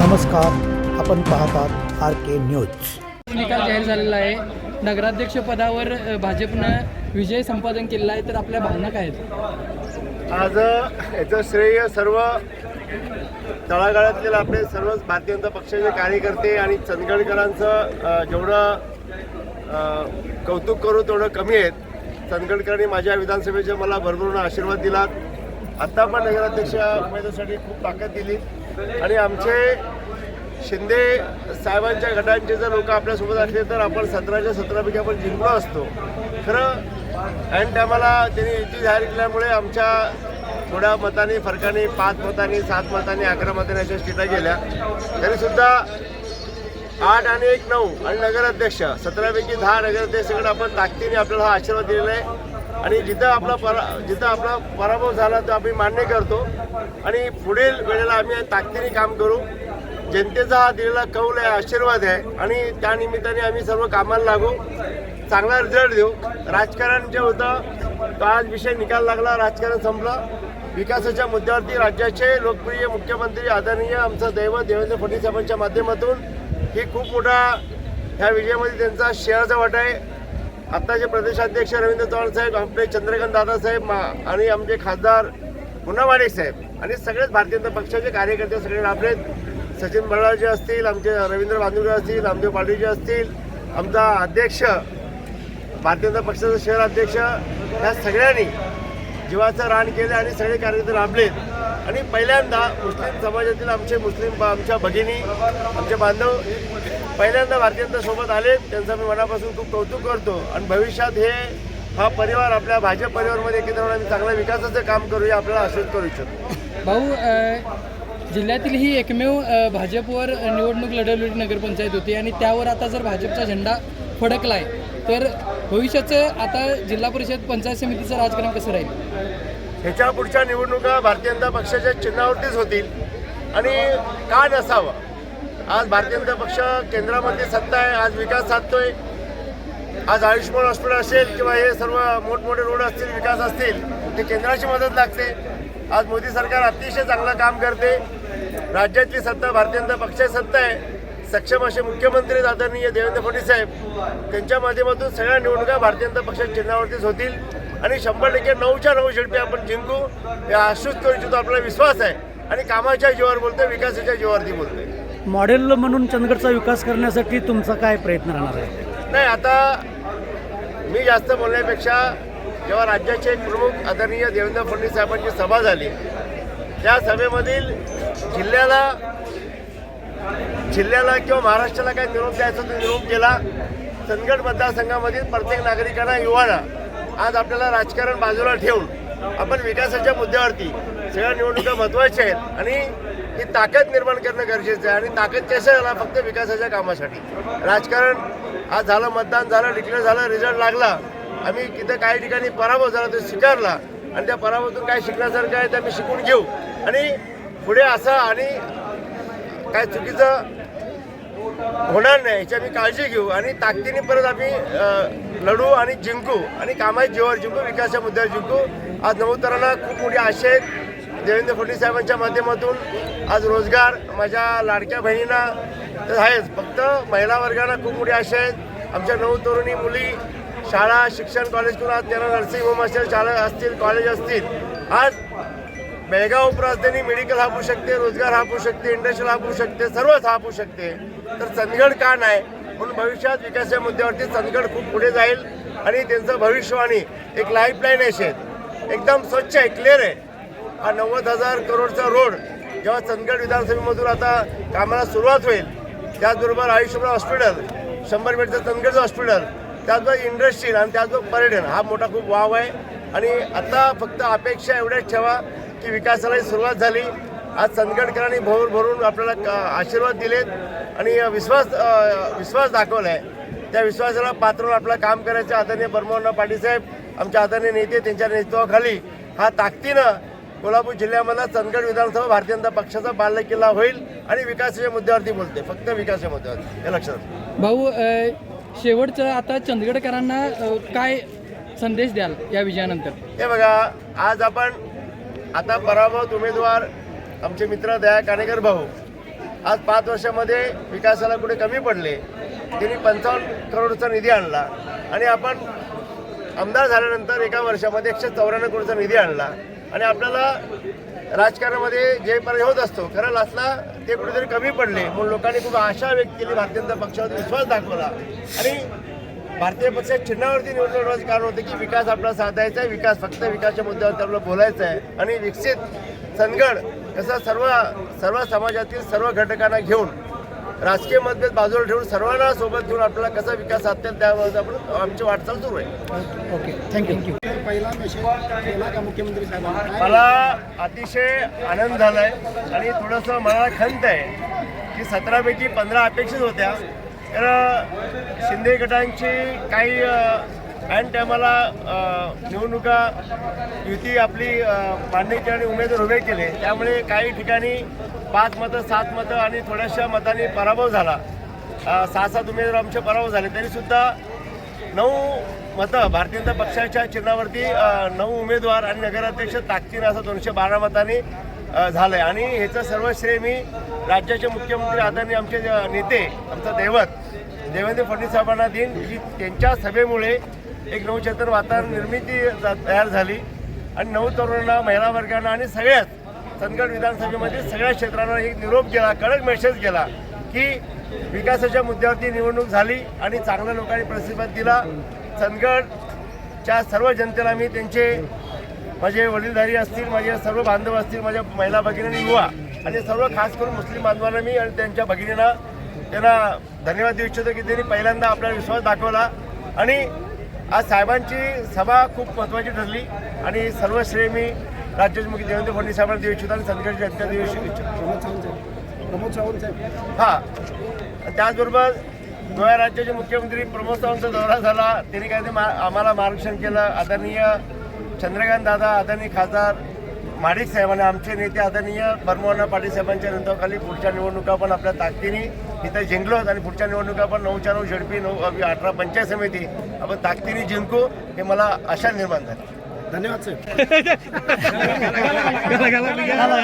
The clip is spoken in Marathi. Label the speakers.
Speaker 1: नमस्कार, आपण पाहतात RK न्यूज।
Speaker 2: निकाल जाहीर झालेला आहे। नगराध्यक्ष पदावर भाजपनं विजय संपादन केलेला आहे, तर आपल्या भावना काय आहेत?
Speaker 3: आज याचं श्रेय सर्व तळागाळातील आपले सर्वच भारतीय जनता पक्षाचे कार्यकर्ते आणि चंदगडकरांचं जेवढं कौतुक करू तेवढं कमी आहेत। चंदगडकरांनी माझ्या विधानसभेचे मला भरभरून आशीर्वाद दिलात। आत्ता पण नगराध्यक्ष उमेदवारासाठी खूप ताकद दिली आणि आमचे शिंदे साहेबांच्या गटांचे जर लोक आपल्यासोबत असले तर आपण 17च्या 17पैकी आपण जिंकलो असतो। खरं ऐन टायमाला त्यांनी युती जाहीर केल्यामुळे आमच्या थोड्या मतांनी फरकाने 5 मतांनी 7 मतांनी 11 मतांनी अशा सीटा गेल्या, तरीसुद्धा 8 आणि 1 9 आणि नगराध्यक्ष 17पैकी 10 नगराध्यक्षाकडे आपण ताकदीने आपल्याला हा आशीर्वाद दिलेला आहे। आणि जिथं आपला पराभव झाला तर आम्ही मान्य करतो आणि पुढील वेळेला आम्ही ताकदीने काम करू। जनतेचा हा दिलेला कौल आहे, आशीर्वाद आहे आणि त्या निमित्ताने आम्ही सर्व कामाला लागू, चांगला रिझल्ट देऊ। राजकारण जे होतं तो आज विषय निकाल लागला, राजकारण संपलं। विकासाच्या मुद्द्यावरती राज्याचे लोकप्रिय मुख्यमंत्री आदरणीय आमचं दैवत देवेंद्र फडणवीस साहेबांच्या माध्यमातून ही खूप मोठा ह्या विजयामध्ये त्यांचा शेअरचा वाटा आहे। आत्ताचे प्रदेशाध्यक्ष रवींद्र चव्हाण साहेब, आपले चंद्रकांत दादासाहेब आणि आमचे खासदार पुन्हा साहेब आणि सगळेच भारतीय जनता पक्षाचे कार्यकर्ते सगळे आपले सचिन बळाजी असतील, आमचे रवींद्र बांदुरे असतील, रामदेव पाटीलजी असतील, आमचा अध्यक्ष भारतीय जनता पक्षाचा शहर अध्यक्ष, ह्या सगळ्यांनी जीवाचं रान केले आणि सगळे कार्यकर्ते राबलेत। आणि पहिल्यांदा मुस्लिम समाजातील आमच्या भगिनी, आमचे बांधव पहिल्यांदा भारतीय जनता सोबत आले, त्यांचं मी मनापासून खूप कौतुक करतो। आणि भविष्यात हा परिवार आपल्या भाजप परिवारमध्ये एकत्र राहून आम्ही चांगल्या विकासाचं काम करूया, आपल्याला आश्वस्त करू इच्छितो।
Speaker 2: भाऊ, जिल्ह्यातील ही एकमेव भाजपवर निवडणूक लढवलेली नगरपंचायत होती आणि त्यावर आता जर भाजपचा झेंडा फडकला आहे तर भविष्याचं आता जिल्हा परिषद पंचायत समितीचं राजकारण कसं राहील?
Speaker 3: ह्याच्या पुढच्या निवडणुका भारतीय जनता पक्षाच्या चिन्हावरतीच होतील आणि का नसावं। आज भारतीय जनता पक्ष केंद्रामध्ये सत्ता आहे, आज विकास साधतोय। आज आयुष्यमान हॉस्पिटल असेल किंवा हे सर्व मोठमोठे रोड असतील, विकास असतील, ते केंद्राची मदत लागते। आज मोदी सरकार अतिशय चांगलं काम करते। राज्यातली सत्ता भारतीय जनता पक्षाची सत्ता आहे। सक्षम असे मुख्यमंत्री आदरणीय देवेंद्र फडणवीस साहेब, त्यांच्या माध्यमातून सगळ्या निवडणुका भारतीय जनता पक्षाच्या चिन्हावरतीच होतील आणि 100% 9च्या 9 शिल्पी आपण जिंकू हे आश्वस्त करू इच्छितो। आपला विश्वास आहे आणि कामाच्या जीवावर बोलतोय, विकासाच्या जीवावरती बोलतोय।
Speaker 1: मॉडेल म्हणून चंदगडचा विकास करण्यासाठी तुमचा काय प्रयत्न राहणार आहे?
Speaker 3: नाही, आता मी जास्त बोलण्यापेक्षा जेव्हा राज्याचे एक प्रमुख आदरणीय देवेंद्र फडणवीस साहेबांची सभा झाली, त्या सभेमधील जिल्ह्याला किंवा महाराष्ट्राला काय निरोप द्यायचा तो निरोप केला। चंदगड मतदारसंघामधील प्रत्येक नागरिकांना, युवांना आज आपल्याला राजकारण बाजूला ठेवून आपण विकासाच्या मुद्द्यावरती सगळ्या निवडणुका महत्त्वाच्या आहेत आणि ही ताकद निर्माण करणं गरजेचं आहे। आणि ताकद कशाला? फक्त विकासाच्या कामासाठी। राजकारण आज झालं, मतदान झालं, डिक्लेअर झालं, रिझल्ट लागला, आम्ही तिथं काही ठिकाणी पराभव झाला तो स्वीकारला आणि त्या पराभवातून काय शिकण्यासारखं आहे ते आम्ही शिकून घेऊ आणि पुढे असं आणि काय चुकीचं होणार नाही याची आम्ही काळजी घेऊ आणि ताकदीने परत आम्ही लढू आणि जिंकू आणि कामाच्या जीवावर जिंकू, विकासाच्या मुद्द्यावर जिंकू। आज नवतरांना खूप मोठी आशा आहेत देवेंद्र फडणवीस साहेबांच्या माध्यमातून। आज रोजगार माझ्या लाडक्या बहिणींना तर आहेच, फक्त महिला वर्गांना खूप मोठी आशा आहेत। आमच्या नवतरुणी मुली शाळा, शिक्षण, कॉलेज करून आज त्यांना नर्सिंग होम असेल, शाळा असतील, कॉलेज असतील। आज बेळगाव उपराजधानी मेडिकल हापू शकते, रोजगार हापू शकते, इंडस्ट्रियल हापू शकते, सर्वच हापू शकते, तर चंदगड का नाही? म्हणून भविष्यात विकासाच्या मुद्द्यावरती चंदगड खूप पुढे जाईल आणि त्यांचं भविष्यवाणी एक लाईफलाईन आहे, एकदम स्वच्छ आहे, क्लिअर आहे। हा 90,000 करोडचा रोड जेव्हा चंदगड विधानसभेमधून आता कामाला सुरुवात होईल, त्याचबरोबर आयुष्यमान हॉस्पिटल, 100 बेडचं चंदगडचं हॉस्पिटल, त्याचबरोबर इंडस्ट्री आणि त्याचबरोबर पर्यटन, हा मोठा खूप वाव आहे। आणि आता फक्त अपेक्षा एवढ्याच ठेवा की विकासाला सुरुवात झाली। आज चंदगडकरांनी भरून आपल्याला आशीर्वाद दिलेत आणि विश्वास दाखवला आहे। त्या विश्वासाला पात्र आपल्याला काम करायचं। आदरणीय बर्मन पाटील साहेब, आमच्या आदरणीय नेते, त्यांच्या नेतृत्वाखाली हा ताकदीनं कोल्हापूर जिल्ह्यामधला चंदगड विधानसभा भारतीय जनता पक्षाचा बालेकिल्ला होईल आणि विकासाच्या मुद्द्यावरती बोलते, फक्त विकासाच्या मुद्द्यावरती, हे लक्षात।
Speaker 2: भाऊ, शेवटचं आता चंदगडकरांना काय संदेश द्याल या विजयानंतर?
Speaker 3: हे बघा, आज आपण आता पराभूत उमेदवार आमचे मित्र दया कानेकर भाऊ आज 5 वर्षामध्ये विकासाला कुठे कमी पडले. त्यांनी 55 करोडचा निधी आणला आणि आपण आमदार झाल्यानंतर एका वर्षामध्ये 194 करोडचा निधी आणला आणि आपल्याला राजकारणामध्ये जे पर्याय होत असतो खरं असला ते कुठेतरी कमी पडले म्हणून लोकांनी खूप आशा व्यक्त केली. भारतीय जनता पक्षावर विश्वास दाखवला आणि भारतीय पक्षाच्या चिन्हावरती निवडणूक लढवायचं कारण होतं की विकास आपला साधायचा आहे. विकास फक्त विकासाच्या मुद्द्यावरती आपल्याला बोलायचं आहे आणि विकसित चंदगड कसं सर्व समाजातील सर्व घटकांना घेऊन राजकीय मतभेद बाजूला ठेवून सर्वांना सोबत घेऊन आपल्याला कसा विकास साधता येईल त्यावर आपण आमची वाटचाल सुरू आहे.
Speaker 1: Okay thank you.
Speaker 4: पहिला मेसेज केला का मुख्यमंत्री साहेबांना?
Speaker 3: मला अतिशय आनंद झाला आहे आणि थोडंसं मनाला खंत आहे की 17पैकी 15 अपेक्षित होत्या. तर शिंदे गटांची काही ऐन टायमाला निवडणुका युती आपली मान्य केली आणि उमेदवार उभे केले. त्यामुळे काही ठिकाणी 5 मतं 7 मतं आणि थोड्याशा मतांनी पराभव झाला. 6-7 उमेदवार आमचे पराभव झाले तरीसुद्धा 9 मतं भारतीय जनता पक्षाच्या चिन्हावरती 9 उमेदवार आणि नगराध्यक्ष ताकदीनं असं 212 मतांनी झालं आहे. आणि ह्याचं सर्व श्रेय मी राज्याचे मुख्यमंत्री आदरणीय आमचे नेते आमचं दैवत देवेंद्र फडणवीस साहेबांना देईन की त्यांच्या सभेमुळे एक नवचेतन वातावरण निर्मिती तयार झाली आणि 9 तरुणांना महिला वर्गांना आणि सगळ्याच चंदगड विधानसभेमध्ये सगळ्या क्षेत्रांना एक निरोप गेला, कडक मेसेज गेला की विकासाच्या मुद्द्यावरती निवडणूक झाली आणि चांगल्या लोकांनी प्रतिसाद दिला. चंदगडच्या सर्व जनतेला मी त्यांचे माझे वडीलधारी असतील, माझे सर्व बांधव असतील, माझ्या महिला भगिनी युवा आणि सर्व खास करून मुस्लिम बांधवांना मी आणि त्यांच्या भगिनींना त्यांना धन्यवाद देऊ इच्छितो की त्यांनी पहिल्यांदा आपला विश्वास दाखवला. आणि आज साहेबांची सभा खूप महत्त्वाची ठरली आणि सर्व श्रेय मी राज्याचे मुख्य देवेंद्र फडणवीस साहेबांना देऊ इच्छितो आणि चंदगडच्या जनतेला देऊ इच्छितो.
Speaker 4: प्रमोद सावंत साहेब
Speaker 3: हां, त्याचबरोबर गोवा राज्याचे मुख्यमंत्री प्रमोद सावंतचा दौरा झाला. त्यांनी काय ते आम्हाला मार्गदर्शन केलं. आदरणीय चंद्रकांत दादा, आदरणीय खासदार माडिक साहेबांना, आमचे नेते आदरणीय बर्मोहन पाटील साहेबांच्या नेतृत्वाखाली पुढच्या निवडणुका पण आपल्या ताकदीने इथं जिंकलोत आणि पुढच्या निवडणुका पण 9च्या 9 झडपी 18 पंचायत समिती आपण ताकदीने जिंकू हे मला आशा निर्माण झाली.
Speaker 4: धन्यवाद साहेब.
Speaker 1: घाला.